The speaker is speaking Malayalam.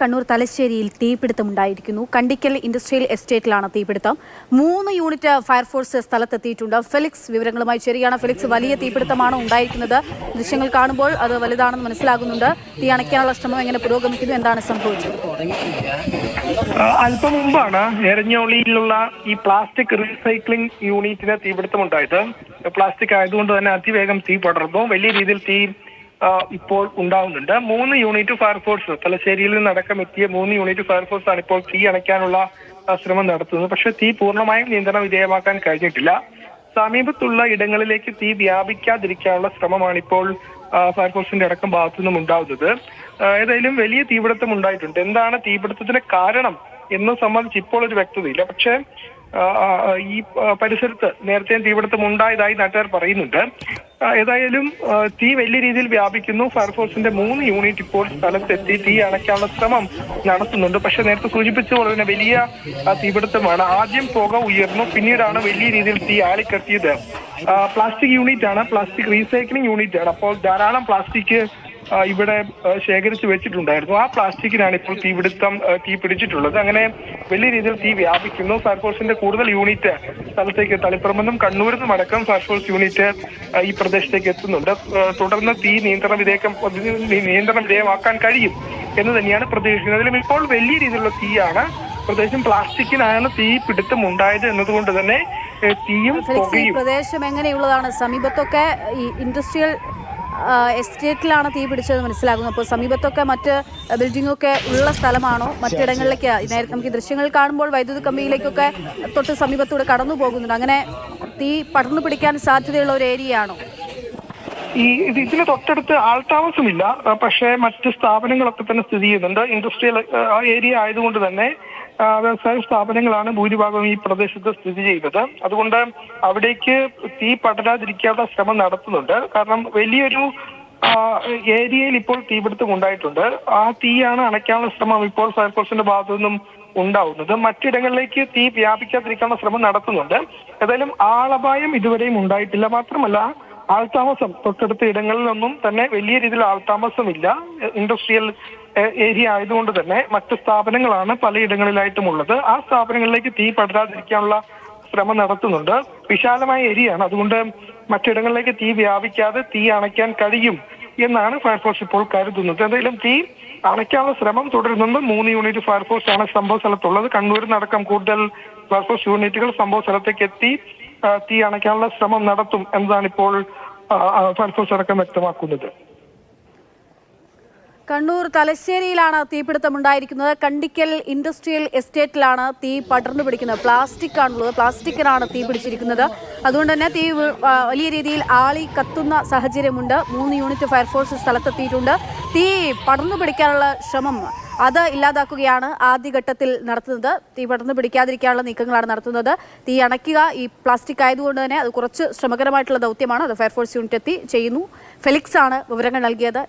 കണ്ണൂർ തലശ്ശേരിയിൽ തീപിടുത്തമുണ്ടായിരിക്കുന്നു. കണ്ടിക്കൽ ഇൻഡസ്ട്രിയൽ എസ്റ്റേറ്റിലാണ് തീപിടുത്തം. 3 യൂണിറ്റ് ഫയർഫോഴ്സ് സ്ഥലത്തെത്തിയിട്ടുണ്ട്. ഫെലിക്സ് വിവരങ്ങളുമായി ചേരുകയാണ്. ഫെലിക്സ്, വലിയ തീപിടുത്തമാണ് ഉണ്ടായിരിക്കുന്നത്. ദൃശ്യങ്ങൾ കാണുമ്പോൾ അത് വലുതാണെന്ന് മനസ്സിലാകുന്നുണ്ട്. തീ അണയ്ക്കാനുള്ള ശ്രമം എങ്ങനെ പുരോഗമിക്കുന്നു? എന്താണ് സംഭവിച്ചത്? അല്പം മുമ്പാണ് എരഞ്ഞോളിയിലുള്ള ഈ പ്ലാസ്റ്റിക് റീസൈക്ലിംഗ് യൂണിറ്റിന് തീപിടുത്തമുണ്ടായത്. പ്ലാസ്റ്റിക് ആയതുകൊണ്ട് തന്നെ അതിവേഗം തീ പടർന്നു. വലിയ രീതിയിൽ തീ ഇപ്പോൾ ഉണ്ടാവുന്നുണ്ട്. 3 യൂണിറ്റ് ഫയർഫോഴ്സ്, തലശ്ശേരിയിൽ നിന്നടക്കം എത്തിയ 3 യൂണിറ്റ് ഫയർഫോഴ്സ് ആണ് ഇപ്പോൾ തീ അണയ്ക്കാനുള്ള ശ്രമം നടത്തുന്നത്. പക്ഷെ തീ പൂർണ്ണമായും നിയന്ത്രണ വിധേയമാക്കാൻ കഴിഞ്ഞിട്ടില്ല. സമീപത്തുള്ള ഇടങ്ങളിലേക്ക് തീ വ്യാപിക്കാതിരിക്കാനുള്ള ശ്രമമാണ് ഇപ്പോൾ ഫയർഫോഴ്സിന്റെ അടക്കം ഭാഗത്തു നിന്നും ഉണ്ടാവുന്നത്. ഏതായാലും വലിയ തീപിടുത്തം ഉണ്ടായിട്ടുണ്ട്. എന്താണ് തീപിടുത്തത്തിന് കാരണം എന്ന് സംബന്ധിച്ച് ഇപ്പോൾ ഒരു വ്യക്തതയില്ല. പക്ഷേ ഈ പരിസരത്ത് നേരത്തെ തീപിടുത്തം ഉണ്ടായതായി നാട്ടുകാർ പറയുന്നുണ്ട്. ഏതായാലും തീ വലിയ രീതിയിൽ വ്യാപിക്കുന്നു. ഫയർഫോഴ്സിന്റെ 3 യൂണിറ്റ് ഇപ്പോൾ സ്ഥലത്തെത്തി തീ അണയ്ക്കാനുള്ള ശ്രമം നടത്തുന്നുണ്ട്. പക്ഷെ നേരത്തെ സൂചിപ്പിച്ചതുപോലെ തന്നെ വലിയ തീപിടുത്തമാണ്. ആദ്യം പുക ഉയർന്നു, പിന്നീടാണ് വലിയ രീതിയിൽ തീ ആളിക്കത്തിയത്. പ്ലാസ്റ്റിക് യൂണിറ്റ് ആണ്, പ്ലാസ്റ്റിക് റീസൈക്ലിംഗ് യൂണിറ്റ് ആണ്. അപ്പോൾ ധാരാളം പ്ലാസ്റ്റിക് ഇവിടെ ശേഖരിച്ച് വെച്ചിട്ടുണ്ടായിരുന്നു. ആ പ്ലാസ്റ്റിക്കിനാണ് ഇപ്പോൾ തീ പിടിച്ചിട്ടുള്ളത്. അങ്ങനെ വലിയ രീതിയിൽ തീ വ്യാപിക്കുന്നു. ഫയർഫോഴ്സിന്റെ കൂടുതൽ യൂണിറ്റ് സ്ഥലത്തേക്ക് തളിപ്പറമ്പെന്നും കണ്ണൂരിൽ നിന്നും അടക്കം ഫയർഫോഴ്സ് യൂണിറ്റ് ഈ പ്രദേശത്തേക്ക് എത്തുന്നുണ്ട്. തുടർന്ന് തീ നിയന്ത്രണ വിധേയമാക്കാൻ കഴിയും എന്ന് തന്നെയാണ് പ്രതീക്ഷിക്കുന്നത്. അതിലും ഇപ്പോൾ വലിയ രീതിയിലുള്ള തീയാണ്. പ്രദേശം പ്ലാസ്റ്റിക്കിനാണ് തീ പിടുത്തം ഉണ്ടായത് എന്നതുകൊണ്ട് തന്നെ തീയും പുകയും. പ്രദേശം എങ്ങനെയുള്ളതാണ്? സമീപത്തൊക്കെ ഈ ഇൻഡസ്ട്രിയൽ എസ്റ്റേറ്റിലാണ് തീ പിടിച്ചത് മനസ്സിലാകുന്നു. അപ്പോൾ സമീപത്തൊക്കെ മറ്റ് ബിൽഡിങ്ങൊക്കെ ഉള്ള സ്ഥലമാണോ? മറ്റിടങ്ങളിലേക്ക് നേരത്തെ നമുക്ക് ദൃശ്യങ്ങൾ കാണുമ്പോൾ വൈദ്യുതി കമ്പിയിലേക്കൊക്കെ തൊട്ട് സമീപത്തൂടെ കടന്നു പോകുന്നുണ്ട്. അങ്ങനെ തീ പടർന്നു പിടിക്കാൻ സാധ്യതയുള്ള ഒരു ഏരിയ ആണോ? ഇതിന് തൊട്ടടുത്ത് ആൾതാമസമില്ല, പക്ഷേ മറ്റ് സ്ഥാപനങ്ങളൊക്കെ തന്നെ സ്ഥിതി ചെയ്യുന്നുണ്ട്. ഇൻഡസ്ട്രിയൽ ഏരിയ ആയതുകൊണ്ട് തന്നെ വ്യവസായ സ്ഥാപനങ്ങളാണ് ഭൂരിഭാഗം ഈ പ്രദേശത്ത് സ്ഥിതി ചെയ്യുന്നത്. അതുകൊണ്ട് അവിടേക്ക് തീ പടരാതിരിക്കാനുള്ള ശ്രമം നടത്തുന്നുണ്ട്. കാരണം വലിയൊരു ഏരിയയിൽ ഇപ്പോൾ തീപിടുത്തം ഉണ്ടായിട്ടുണ്ട്. ആ തീയാണ് അണയ്ക്കാനുള്ള ശ്രമം ഇപ്പോൾ ഫയർഫോഴ്സിന്റെ ഭാഗത്തു നിന്നും ഉണ്ടാവുന്നത്. മറ്റിടങ്ങളിലേക്ക് തീ വ്യാപിക്കാതിരിക്കാനുള്ള ശ്രമം നടത്തുന്നുണ്ട്. ഏതായാലും ആളപായം ഇതുവരെയും ഉണ്ടായിട്ടില്ല. മാത്രമല്ല ആൾതാമസം തൊട്ടടുത്ത ഇടങ്ങളിലൊന്നും തന്നെ വലിയ രീതിയിൽ ആൾതാമസമില്ല. ഇൻഡസ്ട്രിയൽ ഏരിയ ആയതുകൊണ്ട് തന്നെ മറ്റ് സ്ഥാപനങ്ങളാണ് പലയിടങ്ങളിലായിട്ടും ഉള്ളത്. ആ സ്ഥാപനങ്ങളിലേക്ക് തീ പടരാതിരിക്കാനുള്ള ശ്രമം നടത്തുന്നുണ്ട്. വിശാലമായ ഏരിയയാണ്, അതുകൊണ്ട് മറ്റിടങ്ങളിലേക്ക് തീ വ്യാപിക്കാതെ തീ അണയ്ക്കാൻ കഴിയും എന്നാണ് ഫയർഫോഴ്സ് ഇപ്പോൾ കരുതുന്നത്. എന്തായാലും തീ അണയ്ക്കാനുള്ള ശ്രമം തുടരുന്നുണ്ട്. 3 യൂണിറ്റ് ഫയർഫോഴ്സ് ആണ് സംഭവ സ്ഥലത്തുള്ളത്. കണ്ണൂരിൽ നിന്നടക്കം കൂടുതൽ ഫയർഫോഴ്സ് യൂണിറ്റുകൾ സംഭവ സ്ഥലത്തേക്ക് എത്തി തീ അണയ്ക്കാനുള്ള ശ്രമം നടത്തും എന്നതാണ് ഇപ്പോൾ ഫയർഫോഴ്സ് അടക്കം വ്യക്തമാക്കുന്നത്. കണ്ണൂർ തലശ്ശേരിയിലാണ് തീപിടുത്തമുണ്ടായിരിക്കുന്നത്. കണ്ടിക്കൽ ഇൻഡസ്ട്രിയൽ എസ്റ്റേറ്റിലാണ് തീ പടർന്നു പിടിക്കുന്നത്. പ്ലാസ്റ്റിക് ആണുള്ളത്, പ്ലാസ്റ്റിക്കിനാണ് തീ പിടിച്ചിരിക്കുന്നത്. അതുകൊണ്ട് തന്നെ തീ വലിയ രീതിയിൽ ആളി കത്തുന്ന സാഹചര്യമുണ്ട്. 3 യൂണിറ്റ് ഫയർഫോഴ്സ് സ്ഥലത്തെത്തിയിട്ടുണ്ട്. തീ പടർന്നു പിടിക്കാനുള്ള ശ്രമം അത് ഇല്ലാതാക്കുകയാണ് ആദ്യഘട്ടത്തിൽ നടത്തുന്നത്. തീ പടർന്നു പിടിക്കാതിരിക്കാനുള്ള നീക്കങ്ങളാണ് നടത്തുന്നത്. തീ അണയ്ക്കുക ഈ പ്ലാസ്റ്റിക് ആയതുകൊണ്ട് തന്നെ അത് കുറച്ച് ശ്രമകരമായിട്ടുള്ള ദൗത്യമാണ്. അത് ഫയർഫോഴ്സ് യൂണിറ്റ് എത്തി ചെയ്യുന്നു. ഫെലിക്സ് ആണ് വിവരങ്ങൾ നൽകിയത്.